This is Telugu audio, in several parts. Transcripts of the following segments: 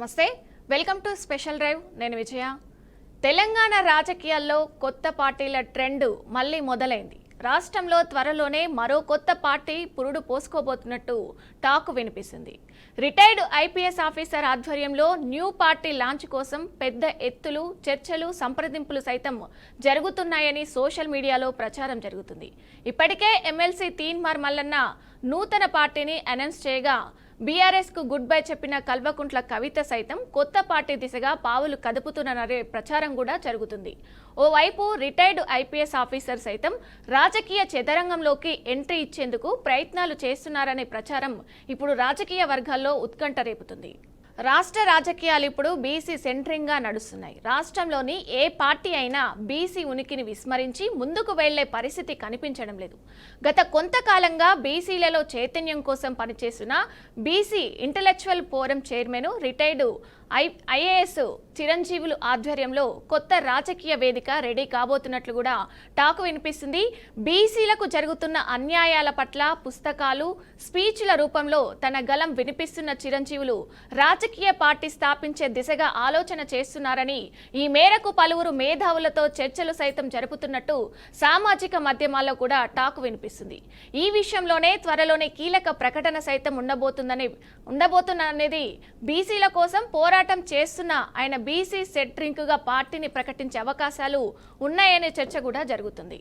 నమస్తే, వెల్కమ్ టు స్పెషల్ డ్రైవ్. నేను విజయ. తెలంగాణ రాజకీయాల్లో కొత్త పార్టీల ట్రెండ్ మళ్ళీ మొదలైంది. రాష్ట్రంలో త్వరలోనే మరో కొత్త పార్టీ పురుడు పోసుకోబోతున్నట్టు టాక్ వినిపిస్తుంది. రిటైర్డ్ ఐపీఎస్ ఆఫీసర్ ఆధ్వర్యంలో న్యూ పార్టీ లాంచ్ కోసం పెద్ద ఎత్తులు చర్చలు సంప్రదింపులు సైతం జరుగుతున్నాయని సోషల్ మీడియాలో ప్రచారం జరుగుతుంది. ఇప్పటికే ఎమ్మెల్సీ తీన్మార్ మల్లన్న నూతన పార్టీని అనౌన్స్ చేయగా బీఆర్ఎస్ కు గుడ్ బై చెప్పిన కల్వకుంట్ల కవిత సైతం కొత్త పార్టీ దిశగా పావులు కదుపుతున్ననే ప్రచారం కూడా జరుగుతుంది. ఓవైపు రిటైర్డ్ ఐపీఎస్ ఆఫీసర్ సైతం రాజకీయ చదరంగంలోకి ఎంట్రీ ఇచ్చేందుకు ప్రయత్నాలు చేస్తున్నారనే ప్రచారం ఇప్పుడు రాజకీయ వర్గాల్లో ఉత్కంఠ రేపుతుంది. రాష్ట్ర రాజకీయాలు ఇప్పుడు బీసీ సెంట్రింగ్ గా నడుస్తున్నాయి. రాష్ట్రంలోని ఏ పార్టీ అయినా బీసీ ఉనికిని విస్మరించి ముందుకు వెళ్లే పరిస్థితి కనిపించడం లేదు. గత కొంతకాలంగా బీసీలలో చైతన్యం కోసం పనిచేస్తున్న BC intellectual forum chairman retired IAS Chiranjeevulu ఆధ్వర్యంలో కొత్త రాజకీయ వేదిక రెడీ కాబోతున్నట్లు కూడా టాక్ వినిపిస్తుంది. బీసీలకు జరుగుతున్న అన్యాయాల పట్ల పుస్తకాలు స్పీచ్ల రూపంలో తన గలం వినిపిస్తున్న చిరంజీవులు రాజకీయ పార్టీ స్థాపించే దిశగా ఆలోచన చేస్తున్నారని, ఈ మేరకు పలువురు మేధావులతో చర్చలు సైతం జరుపుతున్నట్టు సామాజిక మాధ్యమాల్లో కూడా టాక్ వినిపిస్తుంది. ఈ విషయంలోనే త్వరలోనే కీలక ప్రకటన సైతం ఉండబోతున్నది బీసీల కోసం పోరాటం చేస్తున్న ఆయన బీసీ సెంట్రింగ్ గా పార్టీని ప్రకటించే అవకాశాలు ఉన్నాయనే చర్చ కూడా జరుగుతుంది.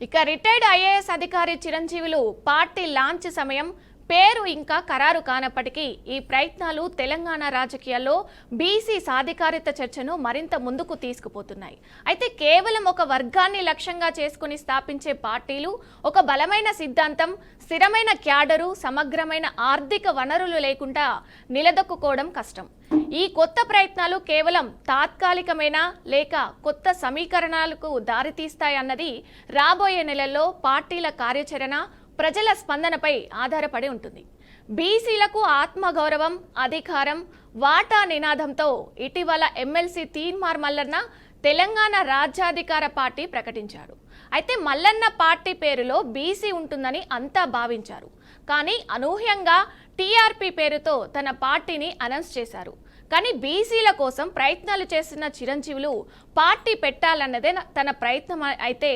ఇక రిటైర్డ్ ఐఏఎస్ అధికారి చిరంజీవులు పార్టీ లాంచ్ సమయం పేరు ఇంకా ఖరారు కానప్పటికీ ఈ ప్రయత్నాలు తెలంగాణ రాజకీయాల్లో బీసీ సాధికారిత చర్చను మరింత ముందుకు తీసుకుపోతున్నాయి. అయితే కేవలం ఒక వర్గాన్ని లక్ష్యంగా చేసుకుని స్థాపించే పార్టీలు ఒక బలమైన సిద్ధాంతం, స్థిరమైన క్యాడరు, సమగ్రమైన ఆర్థిక వనరులు లేకుండా నిలదొక్కుకోవడం కష్టం. ఈ కొత్త ప్రయత్నాలు కేవలం తాత్కాలికమేనా లేక కొత్త సమీకరణాలకు దారితీస్తాయన్నది రాబోయే నెలల్లో పార్టీల కార్యాచరణ, ప్రజల స్పందనపై ఆధారపడి ఉంటుంది. బీసీలకు ఆత్మగౌరవం, అధికారం, వాటా నినాదంతో ఇటీవల ఎమ్మెల్సీ తీన్మార్ మల్లన్న తెలంగాణ రాజ్యాధికార పార్టీ ప్రకటించాడు. అయితే మల్లన్న పార్టీ పేరులో బీసీ ఉంటుందని అంతా భావించారు. కానీ అనూహ్యంగా టీఆర్పీ పేరుతో తన పార్టీని అనౌన్స్ చేశారు. కానీ బీసీల కోసం ప్రయత్నాలు చేస్తున్న చిరంజీవులు పార్టీ పెట్టాలన్నదే తన ప్రయత్నం. అయితే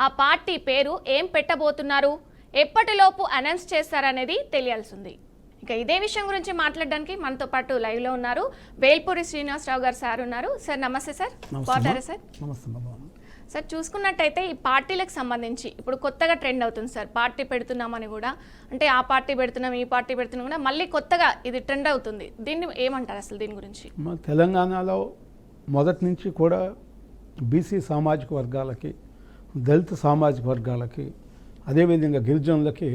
ఆ పార్టీ పేరు ఏం పెట్టబోతున్నారు, ఎప్పటిలోపు అనౌన్స్ చేస్తారనేది తెలియాల్సింది. ఇక ఇదే విషయం గురించి మాట్లాడడానికి మనతో పాటు లైవ్ లో ఉన్నారు వేల్పూరి శ్రీనివాసరావు గారు సార్ ఉన్నారు. సార్ నమస్తే సార్. బాగున్నారా సార్? సార్, చూసుకున్నట్టయితే ఈ పార్టీలకు సంబంధించి ఇప్పుడు కొత్తగా ట్రెండ్ అవుతుంది సార్. పార్టీ పెడుతున్నామని కూడా, అంటే ఆ పార్టీ పెడుతున్నాం ఈ పార్టీ పెడుతున్నాం కూడా మళ్ళీ కొత్తగా ఇది ట్రెండ్ అవుతుంది. దీన్ని ఏమంటారు అసలు దీని గురించి? తెలంగాణలో మొదటి నుంచి కూడా బీసీ సామాజిక వర్గాలకి, దళిత సామాజిక వర్గాలకి, అదేవిధంగా గిరిజనులకి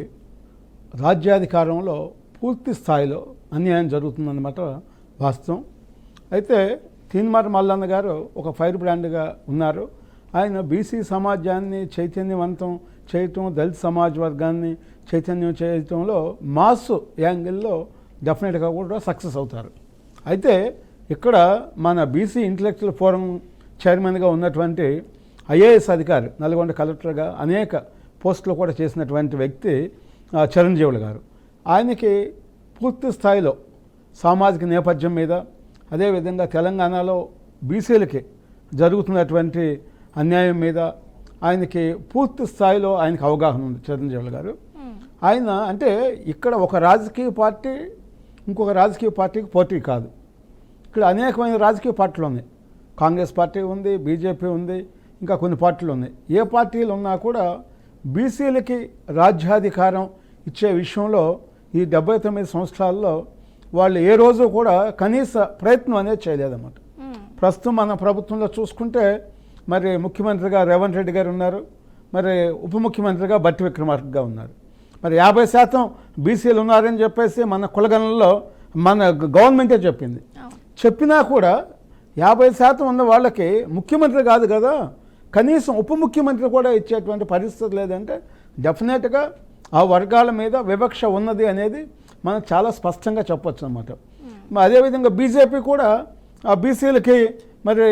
రాజ్యాధికారంలో పూర్తి స్థాయిలో అన్యాయం జరుగుతుందన్నమాట వాస్తవం. అయితే తీన్మార్ మల్లన్న గారు ఒక ఫైర్ బ్రాండ్గా ఉన్నారు. ఆయన బీసీ సమాజాన్ని చైతన్యవంతం చేయటం, దళిత సమాజ వర్గాన్ని చైతన్యం చేయటంలో మాస్ యాంగిల్లో డెఫినెట్గా కూడా సక్సెస్ అవుతారు. అయితే ఇక్కడ మన బీసీ ఇంటలెక్చువల్ ఫోరం చైర్మన్గా ఉన్నటువంటి ఐఏఎస్ అధికారి, నల్గొండ కలెక్టర్గా అనేక పోస్టులు కూడా చేసినటువంటి వ్యక్తి చిరంజీవులు గారు. ఆయనకి పూర్తి స్థాయిలో సామాజిక నేపథ్యం మీద, అదేవిధంగా తెలంగాణలో బీసీలకి జరుగుతున్నటువంటి అన్యాయం మీద ఆయనకి పూర్తి స్థాయిలో ఆయనకి అవగాహన ఉంది చిరంజీవులు గారు. ఆయన అంటే ఇక్కడ ఒక రాజకీయ పార్టీ ఇంకొక రాజకీయ పార్టీకి పోటీ కాదు. ఇక్కడ అనేకమైన రాజకీయ పార్టీలు ఉన్నాయి. కాంగ్రెస్ పార్టీ ఉంది, బీజేపీ ఉంది, ఇంకా కొన్ని పార్టీలు ఉన్నాయి. ఏ పార్టీలు ఉన్నా కూడా బీసీలకి రాజ్యాధికారం ఇచ్చే విషయంలో ఈ 79 సంవత్సరాల్లో వాళ్ళు ఏ రోజు కూడా కనీస ప్రయత్నం అనేది చేయలేదన్నమాట. ప్రస్తుతం మన ప్రభుత్వంలో చూసుకుంటే మరి ముఖ్యమంత్రిగా రేవంత్ రెడ్డి గారు ఉన్నారు, మరి ఉప ముఖ్యమంత్రిగా బట్టి విక్రమార్కగా ఉన్నారు. మరి 50% బీసీలు ఉన్నారని చెప్పేసి మన కులగణంలో మన గవర్నమెంటే చెప్పింది. చెప్పినా కూడా 50% ఉన్న వాళ్ళకి ముఖ్యమంత్రి కాదు కదా, కనీసం ఉప ముఖ్యమంత్రి కూడా ఇచ్చేటువంటి పరిస్థితి లేదంటే డెఫినెట్గా ఆ వర్గాల మీద వివక్ష ఉన్నది అనేది మనం చాలా స్పష్టంగా చెప్పొచ్చు అన్నమాట. అదేవిధంగా బీజేపీ కూడా ఆ బీసీలకి మరి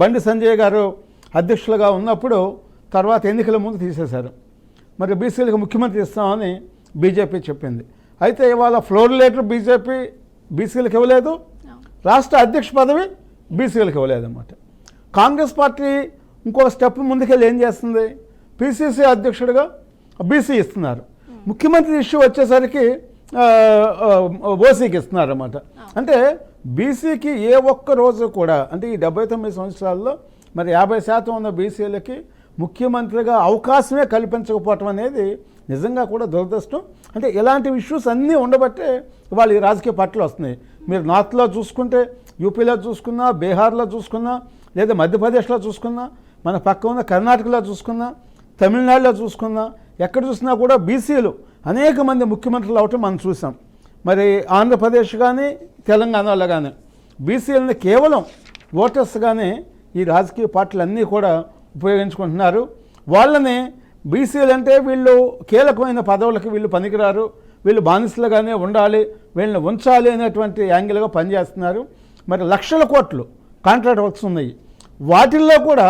బండి సంజయ్ గారు అధ్యక్షులుగా ఉన్నప్పుడు తర్వాత ఎన్నికల ముందు తీసేశారు. మరి బీసీలకు ముఖ్యమంత్రి ఇస్తామని బీజేపీ చెప్పింది. అయితే ఇవాళ ఫ్లోర్ లీడర్ బీజేపీ బీసీలకు ఇవ్వలేదు, రాష్ట్ర అధ్యక్ష పదవి బీసీలకు ఇవ్వలేదన్నమాట. కాంగ్రెస్ పార్టీ ఇంకొక స్టెప్ ముందుకెళ్ళి ఏం చేస్తుంది, పిసిసి అధ్యక్షుడిగా బీసీ ఇస్తున్నారు, ముఖ్యమంత్రి ఇష్యూ వచ్చేసరికి ఓసీకి ఇస్తున్నారు అన్నమాట. అంటే బీసీకి ఏ ఒక్క రోజు కూడా, అంటే ఈ 79 సంవత్సరాల్లో మరి 50% ఉన్న బీసీలకి ముఖ్యమంత్రిగా అవకాశమే కల్పించకపోవటం అనేది నిజంగా కూడా దురదృష్టం. అంటే ఇలాంటి ఇష్యూస్ అన్నీ ఉండబట్టే వాళ్ళు ఈ రాజకీయ పార్టీలు వస్తున్నాయి. మీరు నార్త్లో చూసుకుంటే, యూపీలో చూసుకున్నా, బీహార్లో చూసుకున్నా, లేదా మధ్యప్రదేశ్లో చూసుకున్నా, మన పక్క ఉన్న కర్ణాటకలో చూసుకున్నా, తమిళనాడులో చూసుకున్నా, ఎక్కడ చూసినా కూడా బీసీలు అనేక మంది ముఖ్యమంత్రులు అవటం మనం చూసాం. మరి ఆంధ్రప్రదేశ్ కానీ తెలంగాణలో కానీ బీసీలని కేవలం ఓటర్స్గానే ఈ రాజకీయ పార్టీలు అన్నీ కూడా ఉపయోగించుకుంటున్నారు. వాళ్ళని బీసీలు అంటే వీళ్ళు కీలకమైన పదవులకు వీళ్ళు పనికిరారు, వీళ్ళు బానిసలుగానే ఉండాలి, వీళ్ళని ఉంచాలి అనేటువంటి యాంగిల్గా పనిచేస్తున్నారు. మరి లక్షల కోట్లు కాంట్రాక్ట్ వర్క్స్ ఉన్నాయి, వాటిల్లో కూడా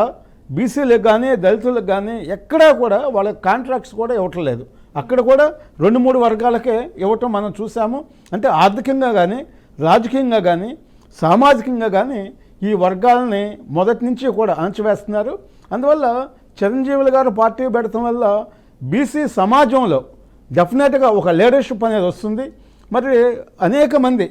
బీసీలకు కానీ దళితులకు కానీ ఎక్కడా కూడా వాళ్ళ కాంట్రాక్ట్స్ కూడా ఇవ్వటం లేదు. అక్కడ కూడా 2-3 వర్గాలకే ఇవ్వటం మనం చూసాము. అంటే ఆర్థికంగా కానీ, రాజకీయంగా కానీ, సామాజికంగా కానీ ఈ వర్గాలని మొదటి నుంచి కూడా అణచివేస్తున్నారు. అందువల్ల చిరంజీవులు గారు పార్టీ పెడతాం వల్ల బీసీ సమాజంలో డెఫినెట్గా ఒక లీడర్షిప్ అనేది వస్తుంది. మరి అనేక మంది,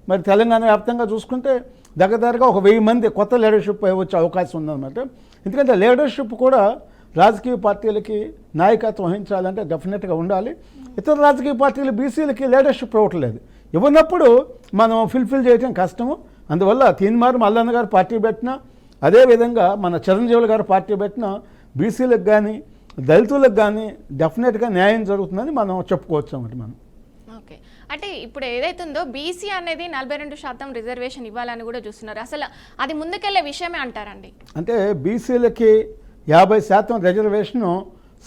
మరి తెలంగాణ వ్యాప్తంగా చూసుకుంటే దగ్గరగా ఒక 1000 మంది కొత్త లీడర్షిప్ వచ్చే అవకాశం ఉందన్నమాట. ఎందుకంటే లీడర్షిప్ కూడా రాజకీయ పార్టీలకి నాయకత్వం వహించాలంటే డెఫినెట్గా ఉండాలి. ఇతర రాజకీయ పార్టీలు బీసీలకి లీడర్షిప్ ఇవ్వట్లేదు. ఇవ్వనప్పుడు మనం ఫుల్ఫిల్ చేయడం కష్టము. అందువల్ల తీన్మార్ మల్లన్న గారు పార్టీ పెట్టినా, అదేవిధంగా మన చిరంజీవులు గారు పార్టీ పెట్టినా బీసీలకు కానీ దళితులకు కానీ డెఫినెట్గా న్యాయం జరుగుతుందని మనం చెప్పుకోవచ్చు అన్నమాట. మనం ఓకే, అంటే ఇప్పుడు ఏదైతుందో బీసీ అనేది 42% రిజర్వేషన్ ఇవ్వాలని కూడా చూస్తున్నారు. అసలు అది ముందుకెళ్లే విషయమే అంటారండి? అంటే బీసీలకి 50% రిజర్వేషను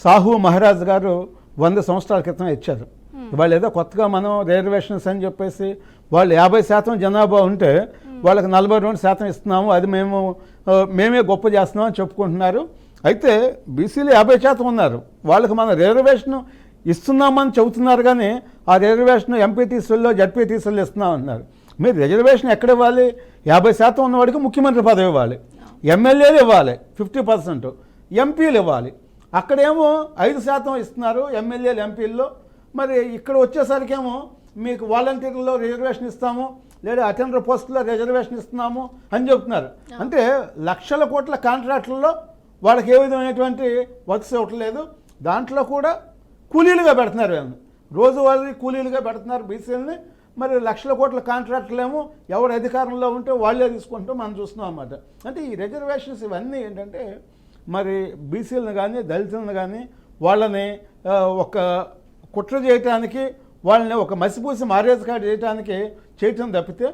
సాహు మహారాజ్ గారు 100 సంవత్సరాల క్రితం ఇచ్చారు. వాళ్ళు ఏదో కొత్తగా మనం రిజర్వేషన్స్ అని చెప్పేసి వాళ్ళు 50% జనాభా ఉంటే వాళ్ళకి 42% ఇస్తున్నాము, అది మేమే గొప్ప చేస్తున్నాం అని చెప్పుకుంటున్నారు. అయితే బీసీలు 50% ఉన్నారు, వాళ్ళకి మనం రిజర్వేషన్ ఇస్తున్నామని చెబుతున్నారు. కానీ ఆ రిజర్వేషన్ ఎంపీటీసీల్లో జడ్పీటీసీల్లో ఇస్తున్నామన్నారు. మీరు రిజర్వేషన్ ఎక్కడ ఇవ్వాలి? 50% ఉన్నవాడికి ముఖ్యమంత్రి పదవి ఇవ్వాలి, ఎమ్మెల్యేలు ఇవ్వాలి 50%, ఎంపీలు ఇవ్వాలి. అక్కడేమో 5% ఇస్తున్నారు ఎమ్మెల్యేలు ఎంపీల్లో. మరి ఇక్కడ వచ్చేసరికేమో మీకు వాలంటీర్లో రిజర్వేషన్ ఇస్తాము, లేదా అటెండర్ పోస్టులో రిజర్వేషన్ ఇస్తున్నాము అని చెప్తున్నారు. అంటే లక్షల కోట్ల కాంట్రాక్టుల్లో వాళ్ళకి ఏ విధమైనటువంటి వర్క్స్ ఇవ్వట్లేదు. దాంట్లో కూడా కూలీలుగా పెడుతున్నారు, రోజువారీ కూలీలుగా పెడుతున్నారు బీసీలని. మరి లక్షల కోట్ల కాంట్రాక్టులేమో ఎవరు అధికారంలో ఉంటే వాళ్ళే తీసుకుంటూ మనం చూస్తున్నాం అన్నమాట. అంటే ఈ రిజర్వేషన్స్ ఇవన్నీ ఏంటంటే మరి బీసీలను కానీ దళితులను కానీ వాళ్ళని ఒక కుట్ర చేయటానికి, వాళ్ళని ఒక మసిపూసి మారేజ్ కార్డు చేయటం తప్పితే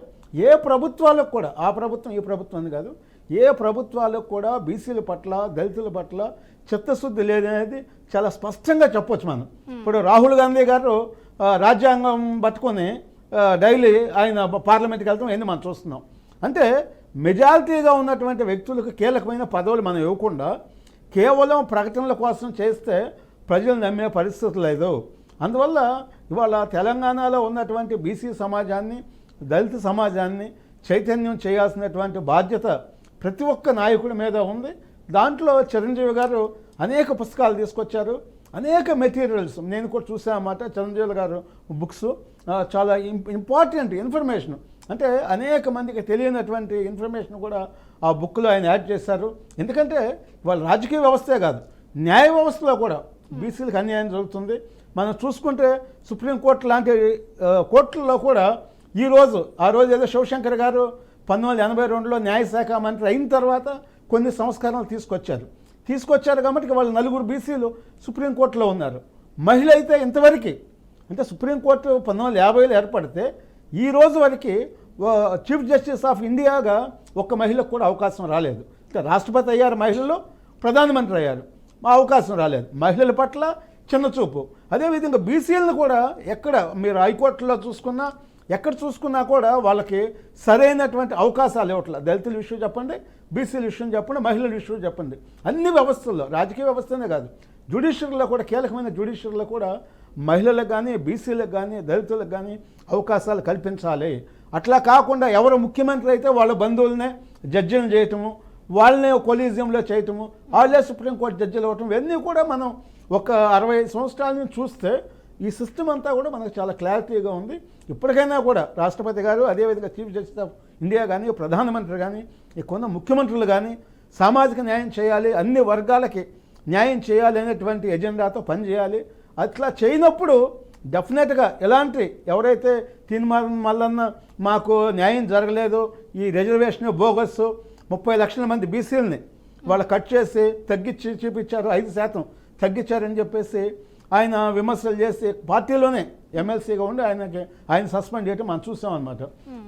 ఏ ప్రభుత్వాలకు కూడా, ఆ ప్రభుత్వం ఈ ప్రభుత్వం అని కాదు, ఏ ప్రభుత్వాలకు కూడా బీసీల పట్ల దళితుల పట్ల చిత్తశుద్ధి లేదనేది చాలా స్పష్టంగా చెప్పొచ్చు మనం. ఇప్పుడు రాహుల్ గాంధీ గారు రాజ్యాంగం పట్టుకొని డైలీ ఆయన పార్లమెంట్కి వెళ్తాం ఏంది మనం చూస్తున్నాం. అంటే మెజారిటీగా ఉన్నటువంటి వ్యక్తులకు కీలకమైన పదవులు మనం ఇవ్వకుండా కేవలం ప్రకటనల కోసం చేస్తే ప్రజలు నమ్మే పరిస్థితి లేదు. అందువల్ల ఇవాళ తెలంగాణలో ఉన్నటువంటి బీసీ సమాజాన్ని, దళిత సమాజాన్ని చైతన్యం చేయాల్సినటువంటి బాధ్యత ప్రతి ఒక్క నాయకుడి మీద ఉంది. దాంట్లో చిరంజీవి గారు అనేక పుస్తకాలు తీసుకొచ్చారు, అనేక మెటీరియల్స్ నేను కూడా చూసాను అన్నమాట. చిరంజీవి గారు బుక్స్ చాలా ఇంపార్టెంట్ ఇన్ఫర్మేషన్, అంటే అనేక మందికి తెలియనటువంటి ఇన్ఫర్మేషన్ కూడా ఆ బుక్లో ఆయన యాడ్ చేశారు. ఎందుకంటే వాళ్ళ రాజకీయ వ్యవస్థే కాదు, న్యాయ వ్యవస్థలో కూడా బీసీలకు అన్యాయం జరుగుతుంది. మనం చూసుకుంటే సుప్రీంకోర్టు లాంటి కోర్టుల్లో కూడా ఆ రోజు ఏదో శివశంకర్ గారు 1982లో న్యాయశాఖ మంత్రి అయిన తర్వాత కొన్ని సంస్కరణలు తీసుకొచ్చారు కాబట్టి వాళ్ళు 4 బీసీలు సుప్రీంకోర్టులో ఉన్నారు. మహిళ అయితే ఇంతవరకు, అంటే సుప్రీంకోర్టు 1950లో ఏర్పడితే ఈ రోజు వరకు చీఫ్ జస్టిస్ ఆఫ్ ఇండియాగా ఒక్క మహిళకు కూడా అవకాశం రాలేదు. ఇంకా రాష్ట్రపతి అయ్యారు మహిళలు, ప్రధానమంత్రి అయ్యారు, మా అవకాశం రాలేదు. మహిళల పట్ల చిన్న చూపు. అదేవిధంగా బీసీలను కూడా ఎక్కడ మీరు హైకోర్టులో చూసుకున్నా, ఎక్కడ చూసుకున్నా కూడా వాళ్ళకి సరైనటువంటి అవకాశాలు ఇవ్వట్లేదు. దళితుల విషయం చెప్పండి, బీసీల విషయం చెప్పండి, మహిళల విషయం చెప్పండి, అన్ని వ్యవస్థల్లో, రాజకీయ వ్యవస్థనే కాదు, జ్యుడిషియరీలో కూడా, కీలకమైన జ్యుడిషియరీలో కూడా మహిళలకు కానీ, బీసీలకు కానీ, దళితులకు కానీ అవకాశాలు కల్పించాలి. అట్లా కాకుండా ఎవరు ముఖ్యమంత్రి అయితే వాళ్ళ బంధువులనే జడ్జిలను చేయటము, వాళ్ళనే కొలీజియంలో చేయటము, వాళ్ళే సుప్రీంకోర్టు జడ్జిలు అవ్వటం, ఇవన్నీ కూడా మనం ఒక 60 సంవత్సరాల నుంచి చూస్తే ఈ సిస్టమ్ అంతా కూడా మనకు చాలా క్లారిటీగా ఉంది. ఇప్పటికైనా కూడా రాష్ట్రపతి గారు, అదేవిధంగా చీఫ్ జస్టిస్ ఆఫ్ ఇండియా కానీ, ప్రధానమంత్రి కానీ, ఈ కొన్న ముఖ్యమంత్రులు కానీ సామాజిక న్యాయం చేయాలి, అన్ని వర్గాలకి న్యాయం చేయాలి అనేటువంటి ఎజెండాతో పనిచేయాలి. అట్లా చేయనప్పుడు డెఫినెట్గా ఎలాంటి ఎవరైతే తీర్మానం మల్లన్న మాకు న్యాయం జరగలేదు, ఈ రిజర్వేషన్ బోగస్ 30 లక్షల మంది బీసీలని వాళ్ళు కట్ చేసి తగ్గించి చూపించారు, 5% తగ్గించారని చెప్పేసి ఆయన విమర్శలు చేసి పార్టీలోనే ఎమ్మెల్సీగా ఉండి ఆయన సస్పెండ్ చేయడం మనం చూసాం అనమాట.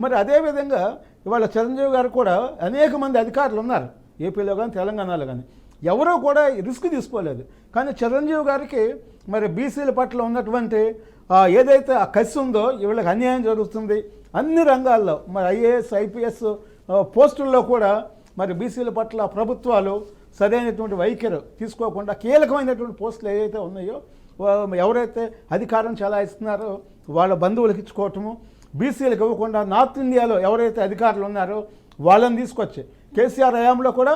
మరి అదేవిధంగా ఇవాళ చిరంజీవి గారు కూడా అనేక మంది అధికారులు ఉన్నారు ఏపీలో కానీ తెలంగాణలో కానీ, ఎవరూ కూడా రిస్క్ తీసుకోలేదు. కానీ చిరంజీవి గారికి మరి బీసీల పట్ల ఉన్నటువంటి ఏదైతే ఆ కసి ఉందో, వీళ్ళకి అన్యాయం జరుగుతుంది అన్ని రంగాల్లో, మరి ఐఏఎస్ ఐపీఎస్ పోస్టుల్లో కూడా మరి బీసీల పట్ల ప్రభుత్వాలు సరైనటువంటి వైఖరి తీసుకోకుండా కీలకమైనటువంటి పోస్టులు ఏవైతే ఉన్నాయో ఎవరైతే అధికారం చెలాయిస్తున్నారో వాళ్ళ బంధువులకు ఇచ్చుకోవటము, బీసీలకు ఇవ్వకుండా నార్త్ ఇండియాలో ఎవరైతే అధికారులు ఉన్నారో వాళ్ళని తీసుకొచ్చి కేసీఆర్ హయాంలో కూడా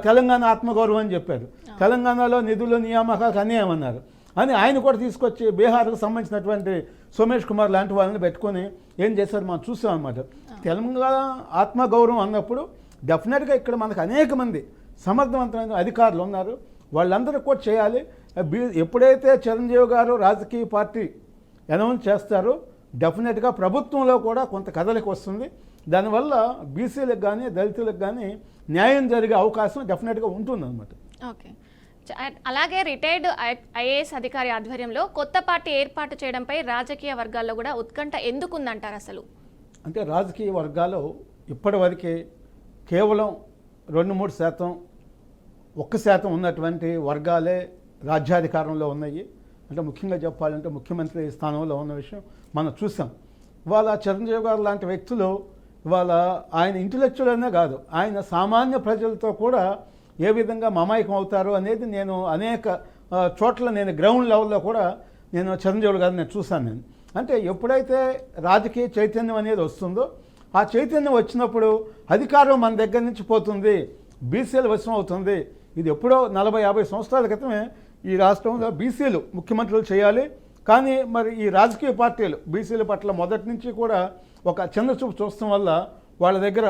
తెలంగాణ ఆత్మగౌరవం అని చెప్పారు, తెలంగాణలో నిధులు నియామకాలకు అన్యాయం అన్నారు అని ఆయన కూడా తీసుకొచ్చి బీహార్కు సంబంధించినటువంటి సోమేష్ కుమార్ లాంటి వాళ్ళని పెట్టుకొని ఏం చేశారు మనం చూసాం అన్నమాట. తెలంగాణ ఆత్మగౌరవం అన్నప్పుడు డెఫినెట్గా ఇక్కడ మనకు అనేక మంది సమర్థవంతమైన అధికారులు ఉన్నారు, వాళ్ళందరూ కూడా చేయాలి. ఎప్పుడైతే చిరంజీవి గారు రాజకీయ పార్టీ అనౌన్స్ చేస్తారో డెఫినెట్గా ప్రభుత్వంలో కూడా కొంత కదలిక వస్తుంది. దానివల్ల బీసీలకు కానీ దళితులకు కానీ న్యాయం జరిగే అవకాశం డెఫినెట్గా ఉంటుందన్నమాట. ఓకే, అలాగే రిటైర్డ్ ఐఏఎస్ అధికారి ఆధ్వర్యంలో కొత్త పార్టీ ఏర్పాటు చేయడంపై రాజకీయ వర్గాల్లో కూడా ఉత్కంఠ ఎందుకుందంటారు అసలు? అంటే రాజకీయ వర్గాలు ఇప్పటివరకే కేవలం 2-3%, 1% ఉన్నటువంటి వర్గాలే రాజ్యాధికారంలో ఉన్నాయి. అంటే ముఖ్యంగా చెప్పాలంటే ముఖ్యమంత్రి స్థానంలో ఉన్న విషయం మనం చూసాం. ఇవాళ చిరంజీవి గారు లాంటి వ్యక్తులు ఇవాళ ఆయన ఇంటలెక్చువల్ అనే కాదు, ఆయన సామాన్య ప్రజలతో కూడా ఏ విధంగా మమాయకం అవుతారు అనేది నేను అనేక చోట్ల నేను గ్రౌండ్ లెవెల్లో కూడా నేను చిరంజీవి గారిని నేను చూశాను. నేను అంటే ఎప్పుడైతే రాజకీయ చైతన్యం అనేది వస్తుందో ఆ చైతన్యం వచ్చినప్పుడు అధికారం మన దగ్గర నుంచి పోతుంది, బీసీలు వశం అవుతుంది. ఇది ఎప్పుడో 40-50 సంవత్సరాల క్రితమే ఈ రాష్ట్రంలో బీసీలు ముఖ్యమంత్రులు చేయాలి. కానీ మరి ఈ రాజకీయ పార్టీలు బీసీల పట్ల మొదటి నుంచి కూడా ఒక చిన్న చూపు చూడటం వల్ల వాళ్ళ దగ్గర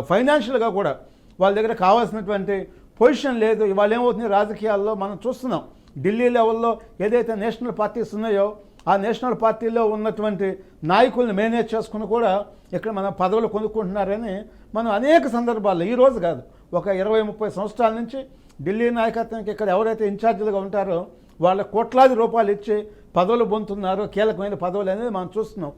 ఫైనాన్షియల్గా కూడా వాళ్ళ దగ్గర కావాల్సినటువంటి పొజిషన్ లేదు. ఇవాళ ఏమవుతుంది రాజకీయాల్లో మనం చూస్తున్నాం, ఢిల్లీ లెవెల్లో ఏదైతే నేషనల్ పార్టీస్ ఉన్నాయో ఆ నేషనల్ పార్టీలో ఉన్నటువంటి నాయకుల్ని మేనేజ్ చేసుకుని కూడా ఇక్కడ మన పదవులు కొనుక్కుంటున్నారని మనం అనేక సందర్భాల్లో, ఈరోజు కాదు ఒక 20-30 సంవత్సరాల నుంచి ఢిల్లీ నాయకత్వానికి ఇక్కడ ఎవరైతే ఇన్ఛార్జీలుగా ఉంటారో వాళ్ళ కోట్లాది రూపాయలు ఇచ్చి పదవులు పొందుతున్నారో, కీలకమైన పదవులు అనేది మనం చూస్తున్నాం.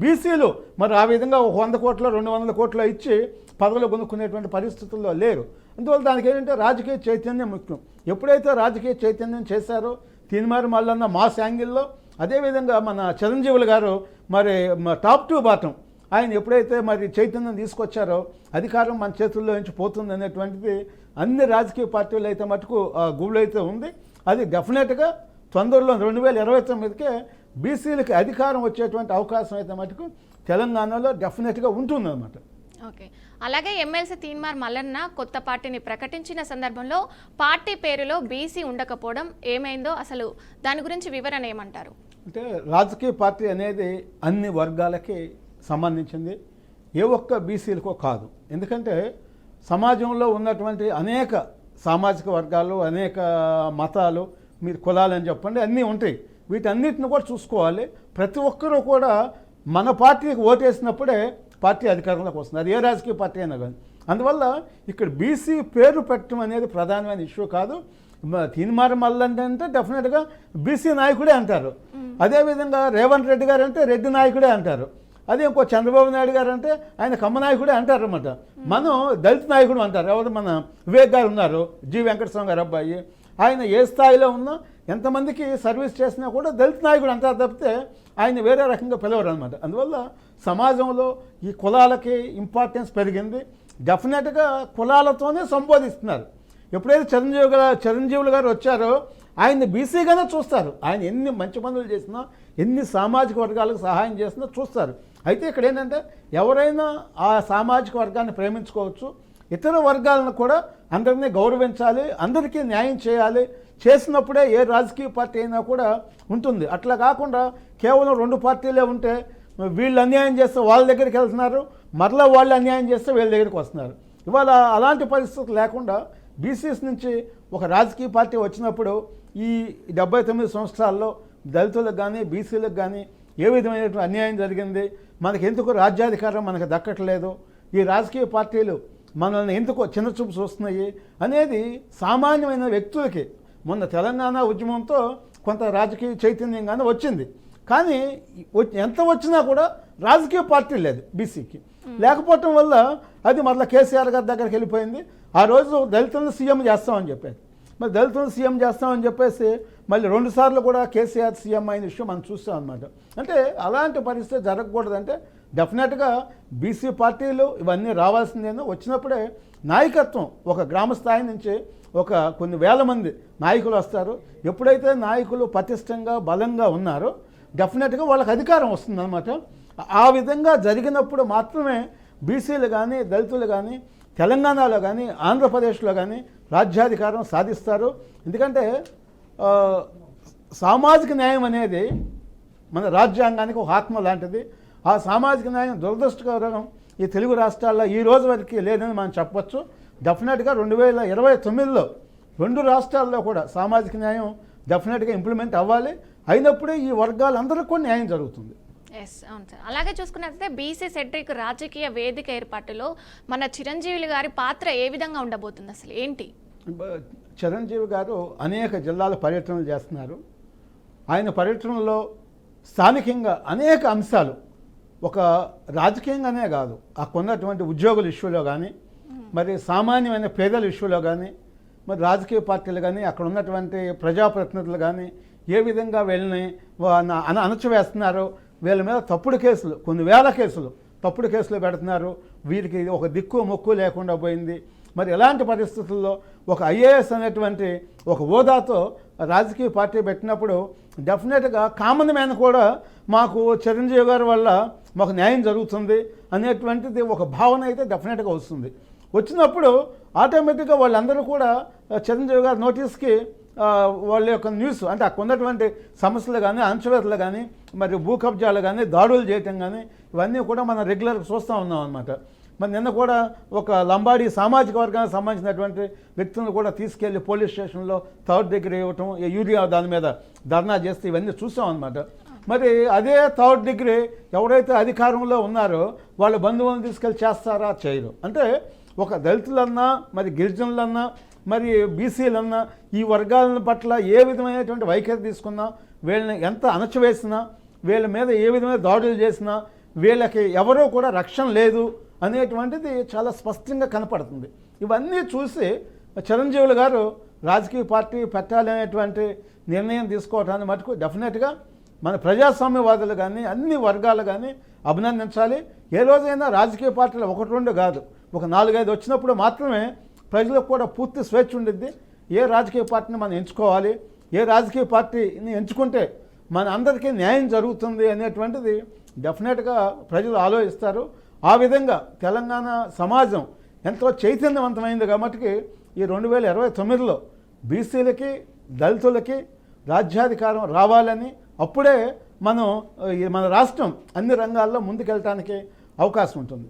బీసీలు మరి ఆ విధంగా 100 కోట్లు 200 కోట్లు ఇచ్చి పదవులు కొనుక్కునేటువంటి పరిస్థితుల్లో లేరు. అందువల్ల దానికి ఏంటంటే రాజకీయ చైతన్యం ముఖ్యం. ఎప్పుడైతే రాజకీయ చైతన్యం చేశారో తీన్మార్ మల్లన్న మాస్ యాంగిల్లో, అదేవిధంగా మన చిరంజీవులు గారు మరి టాప్ టు బాటం ఆయన ఎప్పుడైతే మరి చైతన్యం తీసుకొచ్చారో అధికారం మన చేతుల్లో నుంచి పోతుంది అనేటువంటిది అన్ని రాజకీయ పార్టీలు అయితే మటుకు గుబులు అయితే ఉంది. అది డెఫినెట్గా తొందరలో 2029కే బీసీలకి అధికారం వచ్చేటువంటి అవకాశం అయితే మటుకు తెలంగాణలో డెఫినెట్గా ఉంటుందన్నమాట. ఓకే, అలాగే ఎమ్మెల్సీ తీన్మార్ మల్లన్న కొత్త పార్టీని ప్రకటించిన సందర్భంలో పార్టీ పేరులో బీసీ ఉండకపోవడం ఏమైందో అసలు దాని గురించి వివరణ ఏమంటారు? అంటే రాజకీయ పార్టీ అనేది అన్ని వర్గాలకి సంబంధించింది, ఏ ఒక్క బీసీలకో కాదు. ఎందుకంటే సమాజంలో ఉన్నటువంటి అనేక సామాజిక వర్గాలు, అనేక మతాలు, మీరు కులాలని చెప్పండి అన్నీ ఉంటాయి. వీటన్నిటిని కూడా చూసుకోవాలి. ప్రతి ఒక్కరూ కూడా మన పార్టీకి ఓటేసినప్పుడే పార్టీ అధికారంలోకి వస్తుంది, అది ఏ రాజకీయ పార్టీ అయినా కానీ. అందువల్ల ఇక్కడ బీసీ పేరు పెట్టడం అనేది ప్రధానమైన ఇష్యూ కాదు. తీన్మార్ మల్లన్న అంటే డెఫినెట్గా బీసీ నాయకుడే అంటారు, అదేవిధంగా రేవంత్ రెడ్డి గారు అంటే రెడ్డి నాయకుడే అంటారు, అదే ఇంకో చంద్రబాబు నాయుడు గారు అంటే ఆయన కమ్మ నాయకుడే అంటారు అన్నమాట. మనం దళిత నాయకుడు అంటారు. ఎవరు మన వివేక్ గారు ఉన్నారు, జి వెంకటస్వామి గారు అబ్బాయి, ఆయన ఏ స్థాయిలో ఉన్నా ఎంతమందికి సర్వీస్ చేసినా కూడా దళిత నాయకుడు అంటారు తప్పితే ఆయన వేరే రకంగా పిలవరు అనమాట. అందువల్ల సమాజంలో ఈ కులాలకి ఇంపార్టెన్స్ పెరిగింది. డెఫినెట్గా కులాలతోనే సంబోధిస్తున్నారు. ఎప్పుడైతే చిరంజీవులు గారు వచ్చారో ఆయన్ని బీసీగానే చూస్తారు. ఆయన ఎన్ని మంచి పనులు చేసినా, ఎన్ని సామాజిక వర్గాలకు సహాయం చేసినా చూస్తారు. అయితే ఇక్కడ ఏంటంటే ఎవరైనా ఆ సామాజిక వర్గాన్ని ప్రేమించుకోవచ్చు, ఇతర వర్గాలను కూడా అందరినీ గౌరవించాలి, అందరికీ న్యాయం చేయాలి. చేసినప్పుడే ఏ రాజకీయ పార్టీ అయినా కూడా ఉంటుంది. అట్లా కాకుండా కేవలం 2 పార్టీలే ఉంటే వీళ్ళు అన్యాయం చేస్తే వాళ్ళ దగ్గరికి వెళ్తున్నారు, మరలా వాళ్ళు అన్యాయం చేస్తే వీళ్ళ దగ్గరికి వస్తున్నారు. ఇవాళ అలాంటి పరిస్థితి లేకుండా బీసీస్ నుంచి ఒక రాజకీయ పార్టీ వచ్చినప్పుడు ఈ 79 సంవత్సరాల్లో దళితులకు కానీ బీసీలకు కానీ ఏ విధమైనటువంటి అన్యాయం జరిగింది, మనకి ఎందుకు రాజ్యాధికారం మనకు దక్కట్లేదు, ఈ రాజకీయ పార్టీలు మనల్ని ఎందుకు చిన్నచూపు చూస్తున్నాయి అనేది సామాన్యమైన వ్యక్తులకి మొన్న తెలంగాణ ఉద్యమంతో కొంత రాజకీయ చైతన్యంగానే వచ్చింది. కానీ ఎంత వచ్చినా కూడా రాజకీయ పార్టీ లేదు బీసీకి. లేకపోవటం వల్ల అది మళ్ళీ కేసీఆర్ గారి దగ్గరికి వెళ్ళిపోయింది. ఆ రోజు దళితులను సీఎం చేస్తామని చెప్పారు. మరి దళితులను సీఎం చేస్తామని చెప్పేసి మళ్ళీ 2 సార్లు కూడా కేసీఆర్ సీఎం అయిన విషయం మనం చూస్తాం అనమాట. అంటే అలాంటి పరిస్థితి జరగకూడదంటే డెఫినెట్గా బీసీ పార్టీలు ఇవన్నీ రావాల్సిందేనో. వచ్చినప్పుడే నాయకత్వం ఒక గ్రామ స్థాయి నుంచి కొన్ని వేల మంది నాయకులు వస్తారు. ఎప్పుడైతే నాయకులు పటిష్టంగా బలంగా ఉన్నారో డెఫినెట్గా వాళ్ళకి అధికారం వస్తుందన్నమాట. ఆ విధంగా జరిగినప్పుడు మాత్రమే బీసీలు కానీ దళితులు కానీ తెలంగాణలో కానీ ఆంధ్రప్రదేశ్లో కానీ రాజ్యాధికారం సాధిస్తారు. ఎందుకంటే సామాజిక న్యాయం అనేది మన రాజ్యాంగానికి ఒక ఆత్మ లాంటిది. ఆ సామాజిక న్యాయం దురదృష్టకరం ఈ తెలుగు రాష్ట్రాల్లో ఈ రోజు వరకు లేదని మనం చెప్పొచ్చు. డెఫినెట్గా 2029లో 2 రాష్ట్రాల్లో కూడా సామాజిక న్యాయం డెఫినెట్గా ఇంప్లిమెంట్ అవ్వాలి. అయినప్పుడే ఈ వర్గాలందరికీ కూడా న్యాయం జరుగుతుంది. ఎస్, అవును సార్. అలాగే చూసుకున్నట్లయితే బీసీ సెంట్రిక్ రాజకీయ వేదిక ఏర్పాటులో మన చిరంజీవి గారి పాత్ర ఏ విధంగా ఉండబోతుంది, అసలు ఏంటి? చిరంజీవి గారు అనేక జిల్లాల పర్యటనలు చేస్తున్నారు. ఆయన పర్యటనలో స్థానికంగా అనేక అంశాలు, ఒక రాజకీయంగానే కాదు, అక్కడున్నటువంటి ఉద్యోగుల ఇష్యూలో కానీ, మరి సామాన్యమైన పేదల ఇష్యూలో కానీ, మరి రాజకీయ పార్టీలు కానీ, అక్కడ ఉన్నటువంటి ప్రజాప్రతినిధులు కానీ ఏ విధంగా వీళ్ళని అణచివేస్తున్నారో, వీళ్ళ మీద తప్పుడు కేసులు, కొన్ని వేల కేసులు తప్పుడు కేసులు పెడుతున్నారు. వీరికి ఒక దిక్కు మొక్కు లేకుండా పోయింది. మరి ఎలాంటి పరిస్థితుల్లో ఒక ఐఏఎస్ అనేటువంటి ఒక హోదాతో రాజకీయ పార్టీ పెట్టినప్పుడు డెఫినెట్గా కామన్ మ్యాన్ కూడా మాకు చిరంజీవి గారి వల్ల మాకు న్యాయం జరుగుతుంది అనేటువంటిది ఒక భావన అయితే డెఫినెట్గా వస్తుంది. వచ్చినప్పుడు ఆటోమేటిక్గా వాళ్ళందరూ కూడా చిరంజీవి గారి నోటీస్కి వాళ్ళ యొక్క న్యూస్ అంటే అక్కడ ఉన్నటువంటి సమస్యలు కానీ, అణచివేతలు కానీ, మరి భూ కబ్జాలు కానీ, దాడులు చేయటం కానీ, ఇవన్నీ కూడా మనం రెగ్యులర్గా చూస్తూ ఉన్నాం అన్నమాట. మరి నిన్న కూడా ఒక లంబాడీ సామాజిక వర్గానికి సంబంధించినటువంటి వ్యక్తులను కూడా తీసుకెళ్లి పోలీస్ స్టేషన్లో 3rd డిగ్రీ ఇవ్వటం, యూరియా దాని మీద ధర్నా చేస్తే ఇవన్నీ చూసాం అన్నమాట. మరి అదే 3rd డిగ్రీ ఎవరైతే అధికారంలో ఉన్నారో వాళ్ళ బంధువులను తీసుకెళ్ళి చేస్తారా, చేయరు. అంటే ఒక దళితులన్నా, మరి గిరిజనులన్నా, మరి బీసీలన్నా ఈ వర్గాల పట్ల ఏ విధమైనటువంటి వైఖరి తీసుకున్నా, వీళ్ళని ఎంత అణచివేసినా, వీళ్ళ మీద ఏ విధమైన దాడులు చేసినా వీళ్ళకి ఎవరూ కూడా రక్షణ లేదు అనేటువంటిది చాలా స్పష్టంగా కనపడుతుంది. ఇవన్నీ చూసి చిరంజీవులు గారు రాజకీయ పార్టీ పెట్టాలనేటువంటి నిర్ణయం తీసుకోవటాన్ని మటుకు డెఫినెట్గా మన ప్రజాస్వామ్యవాదులు కానీ, అన్ని వర్గాలు కానీ అభినందించాలి. ఏ రోజైనా రాజకీయ పార్టీలు 1-2 కాదు, ఒక 4-5 వచ్చినప్పుడు మాత్రమే ప్రజలకు కూడా పూర్తి స్వేచ్ఛ ఉండిద్ది. ఏ రాజకీయ పార్టీని మనం ఎంచుకోవాలి, ఏ రాజకీయ పార్టీని ఎంచుకుంటే మన అందరికీ న్యాయం జరుగుతుంది అనేటువంటిది డెఫినెట్గా ప్రజలు ఆలోచిస్తారు. ఆ విధంగా తెలంగాణ సమాజం ఎంతో చైతన్యవంతమైంది కాబట్టి ఈ 2029లో బీసీలకి దళితులకి రాజ్యాధికారం రావాలని, అప్పుడే మన రాష్ట్రం అన్ని రంగాల్లో ముందుకెళ్ళటానికి అవకాశం ఉంటుంది.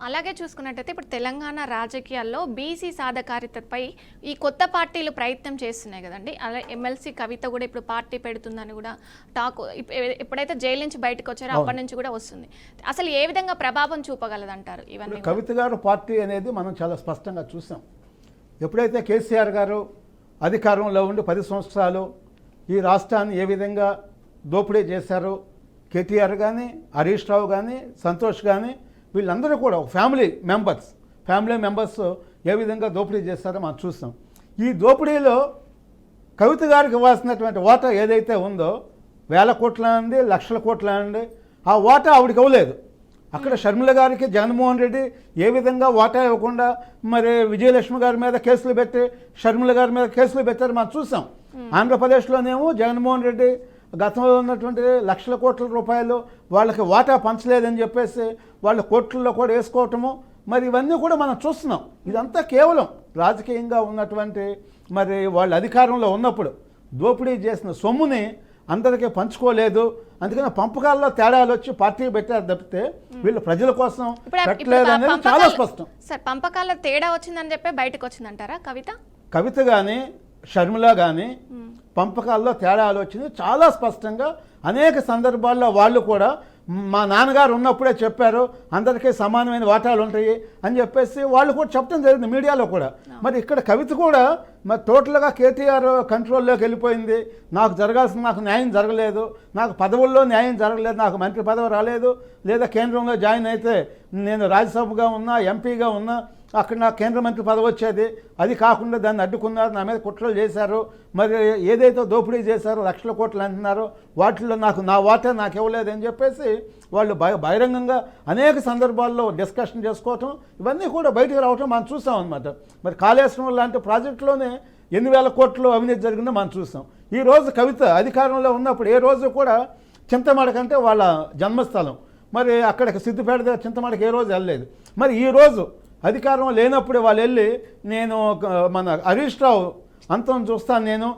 అలాగే చూసుకున్నట్టయితే ఇప్పుడు తెలంగాణ రాజకీయాల్లో బీసీ సాధికారితపై ఈ కొత్త పార్టీలు ప్రయత్నం చేస్తున్నాయి కదండి. అలా ఎమ్మెల్సీ కవిత కూడా ఇప్పుడు పార్టీ పెడుతుందని కూడా టాక్, ఎప్పుడైతే జైలు నుంచి బయటకు వచ్చారో అప్పటి నుంచి కూడా వస్తుంది. అసలు ఏ విధంగా ప్రభావం చూపగలదంటారు ఇవన్నీ? కవిత గారు పార్టీ అనేది మనం చాలా స్పష్టంగా చూసాం. ఎప్పుడైతే కేసీఆర్ గారు అధికారంలో ఉండి 10 సంవత్సరాలు ఈ రాష్ట్రాన్ని ఏ విధంగా దోపిడీ చేశారో, కేటీఆర్ కానీ, హరీష్ రావు కానీ, సంతోష్ కానీ, వీళ్ళందరూ కూడా ఫ్యామిలీ మెంబర్స్ ఏ విధంగా దోపిడీ చేస్తారో మనం చూస్తాం. ఈ దోపిడీలో కవిత గారికి ఇవ్వాల్సినటువంటి వాటా ఏదైతే ఉందో 1000 కోట్ల అండి, 1,00,000 కోట్ల అండి, ఆ వాటా ఆవిడకి ఇవ్వలేదు. అక్కడ షర్మిల గారికి జగన్మోహన్ రెడ్డి ఏ విధంగా వాటా ఇవ్వకుండా మరి విజయలక్ష్మి గారి మీద కేసులు పెట్టి షర్మిల గారి మీద కేసులు పెట్టారు మనం చూసాం. ఆంధ్రప్రదేశ్లోనేమో జగన్మోహన్ రెడ్డి గతంలో ఉన్నటువంటి లక్షల కోట్ల రూపాయలు వాళ్ళకి వాటా పంచలేదని చెప్పేసి వాళ్ళ కోట్లలో కూడా వేసుకోవటము, మరి ఇవన్నీ కూడా మనం చూస్తున్నాం. ఇదంతా కేవలం రాజకీయంగా ఉన్నటువంటి, మరి వాళ్ళు అధికారంలో ఉన్నప్పుడు దోపిడీ చేసిన సొమ్ముని అందరికీ పంచుకోలేదు, అందుకని పంపకాల్లో తేడాలు వచ్చి పార్టీ పెట్టారు తప్పితే వీళ్ళు ప్రజల కోసం పెట్టలేదు అనేది చాలా స్పష్టం. సార్, పంపకాల్లో తేడా వచ్చిందని చెప్పి బయటకు వచ్చిందంటారా కవిత కానీ షర్మిల కానీ పంపకాల్లో తేడాలు వచ్చింది చాలా స్పష్టంగా. అనేక సందర్భాల్లో వాళ్ళు కూడా మా నాన్నగారు ఉన్నప్పుడే చెప్పారు అందరికీ సమానమైన వాటాలు ఉంటాయి అని చెప్పేసి వాళ్ళు కూడా చెప్పడం జరిగింది మీడియాలో కూడా. మరి ఇక్కడ కవిత కూడా మరి టోటల్గా కేటీఆర్ కంట్రోల్లోకి వెళ్ళిపోయింది, నాకు న్యాయం జరగలేదు, నాకు పదవుల్లో న్యాయం జరగలేదు, నాకు మంత్రి పదవి రాలేదు, లేదా కేంద్రంలో జాయిన్ అయితే నేను రాజ్యసభగా ఉన్నా, ఎంపీగా ఉన్నా, అక్కడ నాకు కేంద్ర మంత్రి పదవి వచ్చేది, అది కాకుండా దాన్ని అడ్డుకున్నారు, నా మీద కుట్రలు చేశారు, మరి ఏదైతే దోపిడీ చేశారో లక్షల కోట్లు అంటున్నారో వాటిల్లో నా వాటా నాకు ఇవ్వలేదు అని చెప్పేసి వాళ్ళు బహిరంగంగా అనేక సందర్భాల్లో డిస్కషన్ చేసుకోవటం, ఇవన్నీ కూడా బయటకు రావటం మనం చూసాం అనమాట. మరి కాళేశ్వరం లాంటి ప్రాజెక్టులోనే 8,000 కోట్లు అవినీతి జరిగిందో మనం చూసాం. ఈరోజు కవిత అధికారంలో ఉన్నప్పుడు ఏ రోజు కూడా చింతమడకంటే వాళ్ళ జన్మస్థలం, మరి అక్కడికి సిద్దిపేట దగ్గర చింతమడకి ఏ రోజు వెళ్ళలేదు. మరి ఈరోజు అధికారం లేనప్పుడు వాళ్ళు వెళ్ళి నేను మన హరీష్ రావు అంతం చూస్తాను, నేను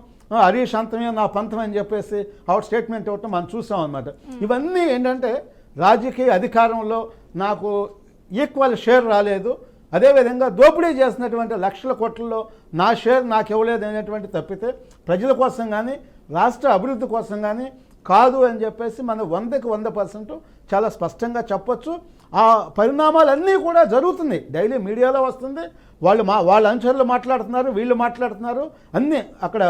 హరీష్ అంతమే నా పంతం అని చెప్పేసి అవుట్ స్టేట్మెంట్ ఇవ్వటం మనం చూసాం అనమాట. ఇవన్నీ ఏంటంటే రాజకీయ అధికారంలో నాకు ఈక్వల్ షేర్ రాలేదు, అదేవిధంగా దోపిడీ చేసినటువంటి లక్షల కోట్లలో నా షేర్ నాకు ఇవ్వలేదు అనేటువంటి తప్పితే ప్రజల కోసం కానీ రాష్ట్ర అభివృద్ధి కోసం కానీ కాదు అని చెప్పేసి మనం 100కి 100% చాలా స్పష్టంగా చెప్పొచ్చు. ఆ పరిణామాలన్నీ కూడా జరుగుతుంది, డైలీ మీడియాలో వస్తుంది, వాళ్ళ అనుచరులు మాట్లాడుతున్నారు, వీళ్ళు మాట్లాడుతున్నారు, అన్నీ అక్కడ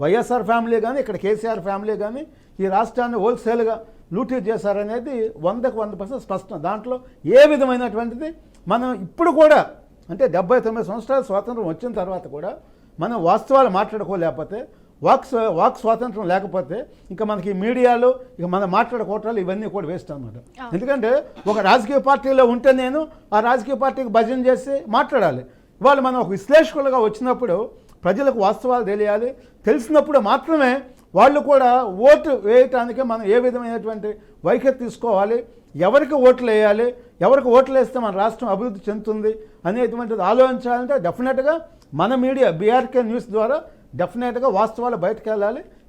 వైఎస్ఆర్ ఫ్యామిలీ కానీ ఇక్కడ కేసీఆర్ ఫ్యామిలీ కానీ ఈ రాష్ట్రాన్ని హోల్సేల్గా లూటీ చేశారనేది 100కి 100% స్పష్టం. దాంట్లో ఏ విధమైనటువంటిది మనం ఇప్పుడు కూడా అంటే 79 సంవత్సరాల స్వాతంత్రం వచ్చిన తర్వాత కూడా మనం వాస్తవాలు మాట్లాడుకోలేకపోతే, వాక్ స్వాతంత్రం లేకపోతే ఇంకా మనకి మీడియాలో ఇక మనం మాట్లాడుకోవటాలు ఇవన్నీ కూడా వేస్ట్ అనమాట. ఎందుకంటే ఒక రాజకీయ పార్టీలో ఉంటే నేను ఆ రాజకీయ పార్టీకి భజన చేసి మాట్లాడాలి. వాళ్ళు మనం ఒక విశ్లేషకులుగా వచ్చినప్పుడు ప్రజలకు వాస్తవాలు తెలియాలి, తెలిసినప్పుడు మాత్రమే వాళ్ళు కూడా ఓటు వేయటానికి మనం ఏ విధమైనటువంటి వైఖరి తీసుకోవాలి, ఎవరికి ఓట్లు వేయాలి, ఎవరికి ఓట్లు వేస్తే మన రాష్ట్రం అభివృద్ధి చెందుతుంది అనేటువంటిది ఆలోచించాలంటే డెఫినెట్గా మన మీడియా బీఆర్కే న్యూస్ ద్వారా డెఫినెట్గా వాస్తవాలు బయటకు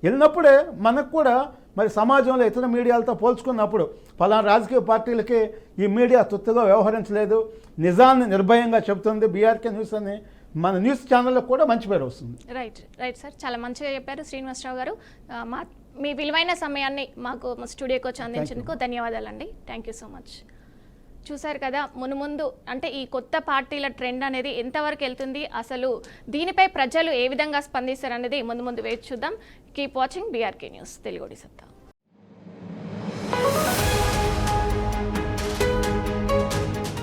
వెళ్ళినప్పుడే మనకు కూడా మరి సమాజంలో ఇతర మీడియాలతో పోల్చుకున్నప్పుడు పలానా రాజకీయ పార్టీలకి ఈ మీడియా తుత్తుగా వ్యవహరించలేదు, నిజాన్ని నిర్భయంగా చెబుతుంది బీఆర్కే న్యూస్ అని మన న్యూస్ ఛానల్లో కూడా మంచి పేరు వస్తుంది. రైట్ సార్, చాలా మంచిగా చెప్పారు శ్రీనివాసరావు గారు. మీ విలువైన సమయాన్ని మాకు స్టూడియోకి వచ్చి అందించేందుకు ధన్యవాదాలండి. Thank you so much. చూసారు కదా, మునుముందు అంటే ఈ కొత్త పార్టీల ట్రెండ్ అనేది ఎంతవరకు వెళ్తుంది, అసలు దీనిపై ప్రజలు ఏ విధంగా స్పందిస్తారు అనేది ముందు వేచి చూద్దాం. కీప్ వాచింగ్ బీఆర్కే న్యూస్ తెలుగుడి సత్తా.